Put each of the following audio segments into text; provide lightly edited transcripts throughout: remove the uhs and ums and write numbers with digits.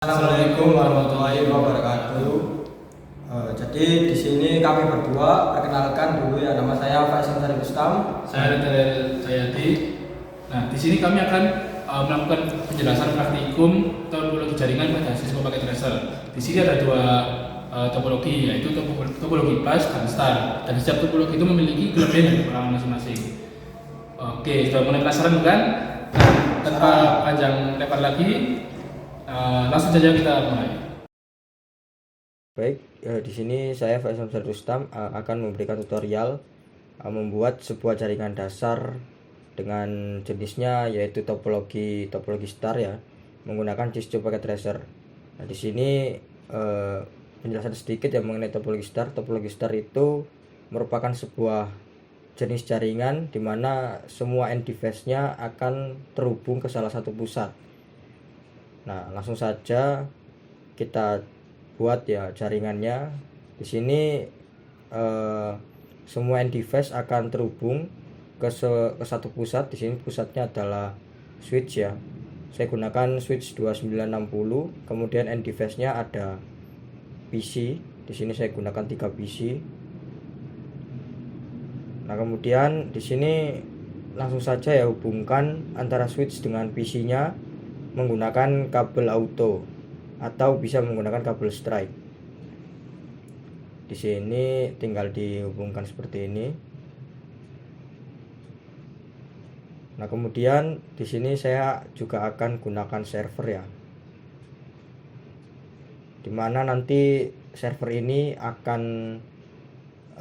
Assalamualaikum warahmatullahi wabarakatuh. Jadi di sini kami berdua, perkenalkan dulu ya, nama saya Faisal Sari Bustam. Saya Daniel Jayadi. Nah, di sini kami akan melakukan penjelasan praktikum topologi jaringan pada siswa paket tracer. Di sini ada dua topologi, yaitu topologi plus dan star. Dan setiap topologi itu memiliki kelebihan dan kekurangan masing-masing. Oke, sudah mulai penasaran bukan? Nah, tanpa panjang lebar lagi, langsung saja kita mulai. Baik, di sini saya Faisal Sari Bustam akan memberikan tutorial membuat sebuah jaringan dasar dengan jenisnya yaitu topologi star ya, menggunakan Cisco paket tracer. Nah, di sini penjelasan sedikit ya mengenai topologi star. Topologi star itu merupakan sebuah jenis jaringan di mana semua end device-nya akan terhubung ke salah satu pusat. Nah, langsung saja kita buat ya jaringannya. Di sini semua end device akan terhubung ke satu pusat. Di sini pusatnya adalah switch ya. Saya gunakan switch 2960. Kemudian end device-nya ada PC. Di sini saya gunakan 3 PC. Nah, kemudian di sini langsung saja ya hubungkan antara switch dengan PC-nya menggunakan kabel auto atau bisa menggunakan kabel strike. Di sini tinggal dihubungkan seperti ini. Nah, kemudian di sini saya juga akan gunakan server ya, dimana nanti server ini akan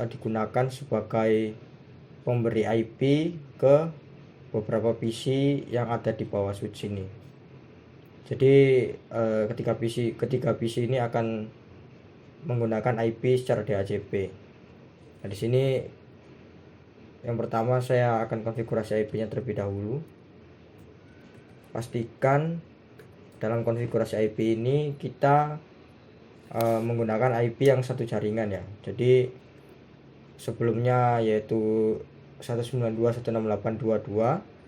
digunakan sebagai pemberi IP ke beberapa PC yang ada di bawah switch ini. Jadi ketiga PC ini akan menggunakan IP secara DHCP. Nah, di sini yang pertama saya akan konfigurasi IP-nya terlebih dahulu. Pastikan dalam konfigurasi IP ini kita menggunakan IP yang satu jaringan ya. Jadi sebelumnya yaitu 192.168.2.2.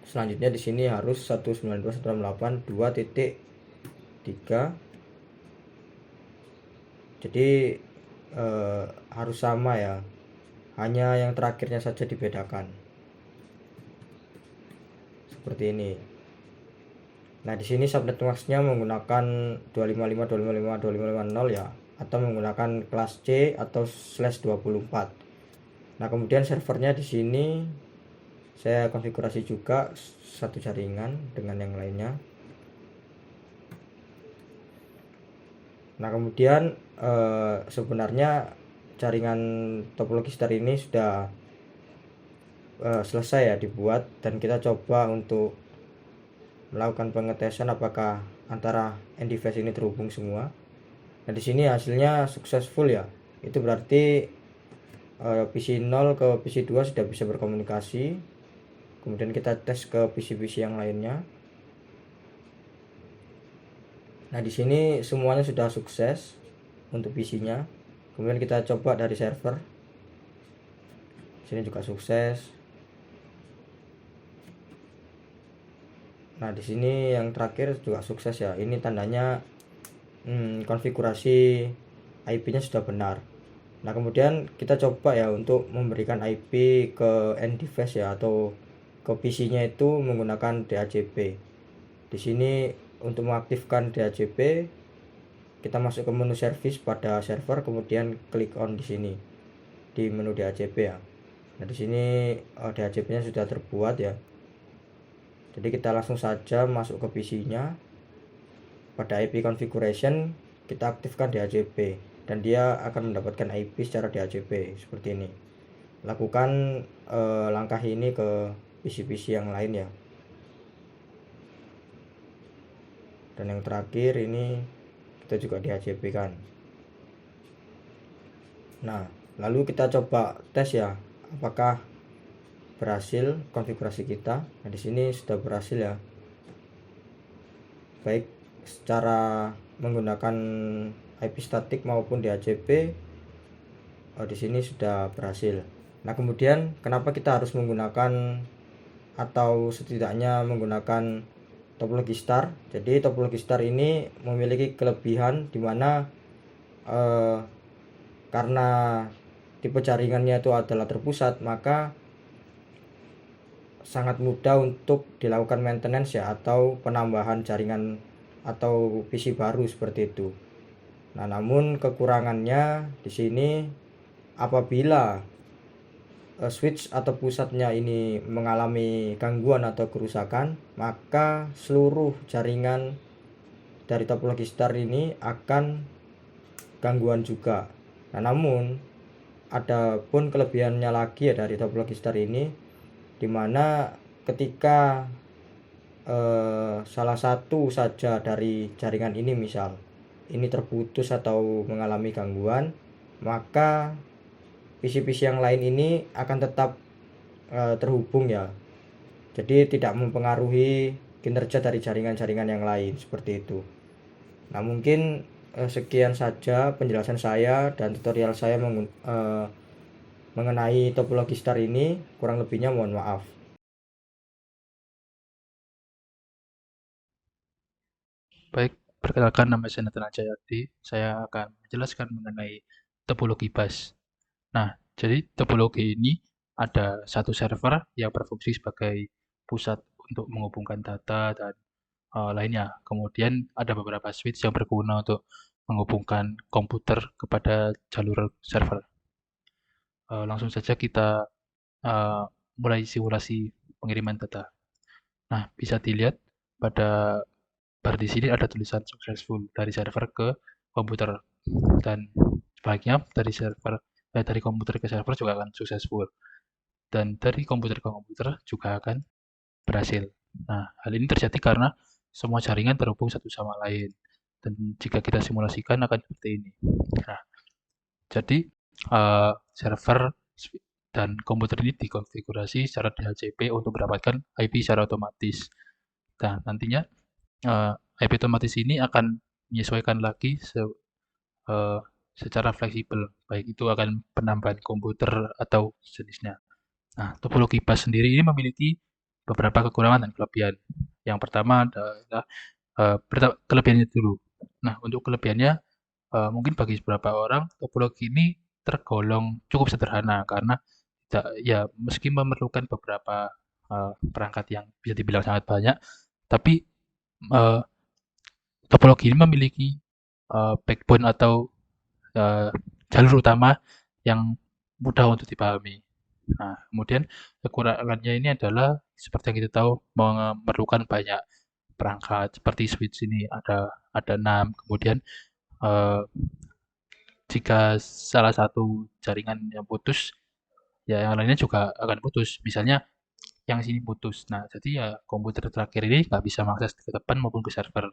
Selanjutnya di sini harus 192.168.2.3. Jadi harus sama ya. Hanya yang terakhirnya saja dibedakan. Seperti ini. Nah, di sini subnet max-nya menggunakan 255.255.255.0 ya, atau menggunakan kelas C atau /24. Nah, kemudian servernya di sini saya konfigurasi juga satu jaringan dengan yang lainnya. Nah, kemudian sebenarnya jaringan topologi star ini sudah selesai ya dibuat, dan kita coba untuk melakukan pengetesan apakah antara end device ini terhubung semua. Nah, di sini hasilnya successful ya. Itu berarti PC 0 ke PC 2 sudah bisa berkomunikasi. Kemudian kita tes ke PC-PC yang lainnya. Nah, di sini semuanya sudah sukses untuk PC-nya. Kemudian kita coba dari server. Sini juga sukses. Nah, di sini yang terakhir juga sukses ya. Ini tandanya konfigurasi IP-nya sudah benar. Nah, kemudian kita coba ya untuk memberikan IP ke end device ya, atau ke PC-nya itu menggunakan DHCP. Di sini untuk mengaktifkan DHCP kita masuk ke menu service pada server, kemudian klik on di sini di menu DHCP ya. Nah, di sini DHCP-nya sudah terbuat ya. Jadi kita langsung saja masuk ke PC-nya. Pada IP configuration kita aktifkan DHCP dan dia akan mendapatkan IP secara DHCP seperti ini. Lakukan langkah ini ke PC-PC yang lain ya. Dan yang terakhir ini kita juga DHCP kan. Nah, lalu kita coba tes ya apakah berhasil konfigurasi kita. Nah, di sini sudah berhasil ya. Baik secara menggunakan IP statik maupun DHCP di sini sudah berhasil. Nah, kemudian kenapa kita harus menggunakan atau setidaknya menggunakan topologi star. Jadi topologi star ini memiliki kelebihan di mana karena tipe jaringannya itu adalah terpusat, maka sangat mudah untuk dilakukan maintenance ya, atau penambahan jaringan atau PC baru seperti itu. Nah, namun kekurangannya di sini apabila switch atau pusatnya ini mengalami gangguan atau kerusakan, maka seluruh jaringan dari topologi star ini akan gangguan juga. Nah, namun ada pun kelebihannya lagi ya dari topologi star ini, dimana ketika salah satu saja dari jaringan ini misal ini terputus atau mengalami gangguan, maka PC-PC yang lain ini akan tetap terhubung ya. Jadi tidak mempengaruhi kinerja dari jaringan-jaringan yang lain seperti itu. Nah, mungkin sekian saja penjelasan saya dan tutorial saya mengenai topologi star ini. Kurang lebihnya mohon maaf. Baik, perkenalkan nama saya Nathan Jayadi. Saya akan menjelaskan mengenai topologi bus. Nah, jadi topologi ini ada satu server yang berfungsi sebagai pusat untuk menghubungkan data dan lainnya. Kemudian ada beberapa switch yang berguna untuk menghubungkan komputer kepada jalur server. Langsung saja kita mulai simulasi pengiriman data. Nah, bisa dilihat pada bar di sini ada tulisan successful dari server ke komputer, dan sebaliknya dari komputer ke server juga akan successful, dan dari komputer ke komputer juga akan berhasil. Nah, hal ini terjadi karena semua jaringan terhubung satu sama lain, dan jika kita simulasikan akan seperti ini. Nah, jadi server dan komputer ini dikonfigurasi secara DHCP untuk mendapatkan IP secara otomatis. Nah, nantinya IP otomatis ini akan menyesuaikan lagi secara fleksibel, baik itu akan penambahan komputer atau jenisnya. Nah, topologi bus sendiri ini memiliki beberapa kekurangan dan kelebihan. Yang pertama adalah kelebihannya dulu. Nah, untuk kelebihannya mungkin bagi beberapa orang topologi ini tergolong cukup sederhana karena meski memerlukan beberapa perangkat yang bisa dibilang sangat banyak, tapi topologi ini memiliki backbone atau jalur utama yang mudah untuk dipahami. Nah, kemudian kekurangannya ini adalah seperti yang kita tahu memerlukan banyak perangkat seperti switch ini ada 6. Kemudian jika salah satu jaringan yang putus, ya yang lainnya juga akan putus. Misalnya yang sini putus. Nah, jadi ya komputer terakhir ini nggak bisa mengakses ke depan maupun ke server.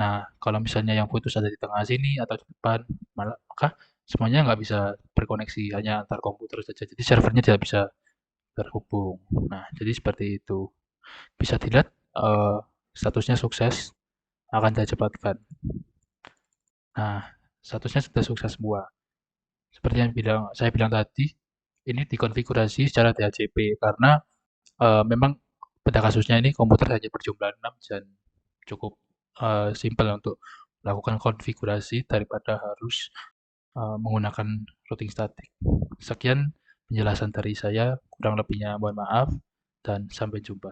Nah, kalau misalnya yang putus ada di tengah sini atau di depan, maka semuanya nggak bisa berkoneksi, hanya antar komputer saja. Jadi servernya tidak bisa terhubung. Nah, jadi seperti itu. Bisa dilihat statusnya sukses, akan saya cepatkan. Nah, statusnya sudah sukses semua. Seperti yang saya bilang tadi, ini dikonfigurasi secara DHCP karena memang pada kasusnya ini komputer hanya berjumlah 6 dan cukup simpel untuk melakukan konfigurasi daripada harus menggunakan routing statik. Sekian penjelasan dari saya, kurang lebihnya mohon maaf dan sampai jumpa.